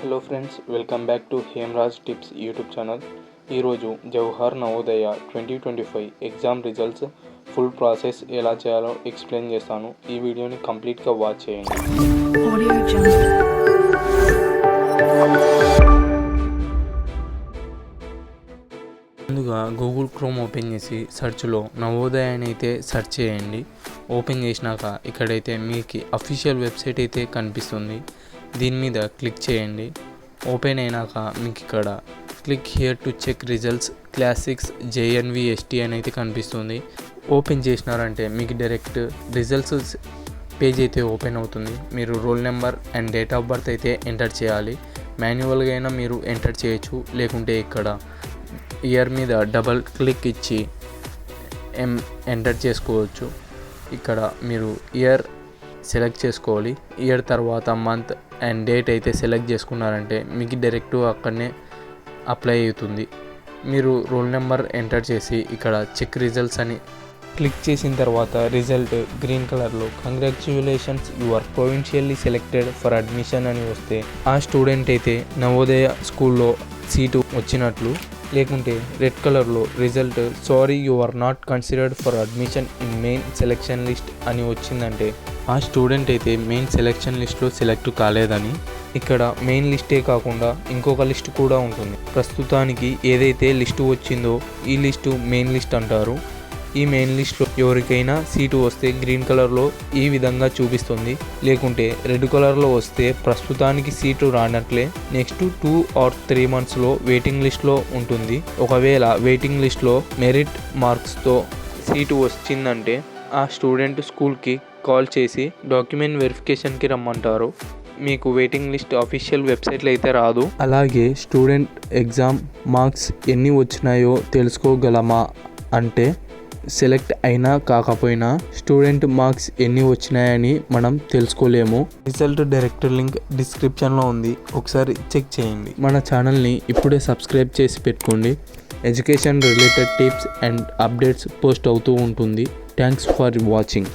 Hello friends, welcome back to Hemraj tips YouTube channel. ఈరోజు Jawahar Navodaya 2025 exam results full process ఎలా చేయాలో explain చేస్తాను. ఈ వీడియోని కంప్లీట్గా వాచ్ చేయండి. ముందుగా గూగుల్ క్రోమ్ ఓపెన్ చేసి సెర్చ్లో నవోదయ అని అయితే సెర్చ్ చేయండి. ఓపెన్ చేసినాక ఇక్కడైతే మీకు అఫీషియల్ వెబ్సైట్ అయితే కనిపిస్తుంది. దీని మీద క్లిక్ చేయండి. ఓపెన్ అయినాక మీకు ఇక్కడ click here to check results class six JNVST అని అయితే కనిపిస్తుంది. ఓపెన్ చేసినారంటే మీకు డైరెక్ట్ రిజల్ట్స్ పేజ్ అయితే ఓపెన్ అవుతుంది. మీరు roll number and date of birth అయితే ఎంటర్ చేయాలి. మాన్యువల్గా అయినా మీరు ఎంటర్ చేయొచ్చు, లేకుంటే ఇక్కడ ఇయర్ మీద డబల్ క్లిక్ ఇచ్చి ఎంటర్ చేసుకోవచ్చు. ఇక్కడ మీరు ఇయర్ సెలెక్ట్ చేసుకోవాలి. ఇయర్ తర్వాత మంత్ అండ్ డేట్ అయితే సెలెక్ట్ చేసుకున్నారంటే మీకు డైరెక్ట్ అక్కడనే అప్లై అవుతుంది. మీరు రోల్ నెంబర్ ఎంటర్ చేసి ఇక్కడ చెక్ రిజల్ట్స్ అని క్లిక్ చేసిన తర్వాత రిజల్ట్ గ్రీన్ కలర్లో congratulations you are provisionally selected for admission అని వస్తే ఆ స్టూడెంట్ అయితే నవోదయ స్కూల్లో సీటు వచ్చినట్లు. లేకుంటే రెడ్ కలర్లో result sorry you are not considered for admission in main selection list అని వచ్చిందంటే ఆ స్టూడెంట్ అయితే మెయిన్ సెలెక్షన్ లిస్ట్లో సెలెక్ట్ కాలేదని. ఇక్కడ మెయిన్ లిస్టే కాకుండా ఇంకొక లిస్ట్ కూడా ఉంటుంది. ప్రస్తుతానికి ఏదైతే లిస్టు వచ్చిందో ఈ లిస్టు మెయిన్ లిస్ట్ అంటారు. ఈ మెయిన్ లిస్ట్లో ఎవరికైనా సీటు వస్తే గ్రీన్ కలర్లో ఈ విధంగా చూపిస్తుంది. లేకుంటే రెడ్ కలర్లో వస్తే ప్రస్తుతానికి సీటు రానట్లే, నెక్స్ట్ 2 or 3 monthsలో వెయిటింగ్ లిస్ట్లో ఉంటుంది. ఒకవేళ వెయిటింగ్ లిస్ట్లో మెరిట్ మార్క్స్తో సీటు వచ్చిందంటే ఆ స్టూడెంట్ స్కూల్కి కాల్ చేసి డాక్యుమెంట్ వెరిఫికేషన్కి రమ్మంటారు. మీకు వెయిటింగ్ లిస్ట్ అఫీషియల్ వెబ్సైట్లో అయితే రాదు. అలాగే స్టూడెంట్ ఎగ్జామ్ మార్క్స్ ఎన్ని వచ్చినాయో తెలుసుకోగలమా అంటే సెలెక్ట్ అయినా కాకపోయినా స్టూడెంట్ మార్క్స్ ఎన్ని వచ్చినాయని మనం తెలుసుకోలేము. రిజల్ట్ డైరెక్ట్ లింక్ డిస్క్రిప్షన్లో ఉంది, ఒకసారి చెక్ చేయండి. మన ఛానల్ని ఇప్పుడే సబ్స్క్రైబ్ చేసి పెట్టుకోండి. Education related tips and updates post అవుతూ ఉంటుంది. Thanks for watching.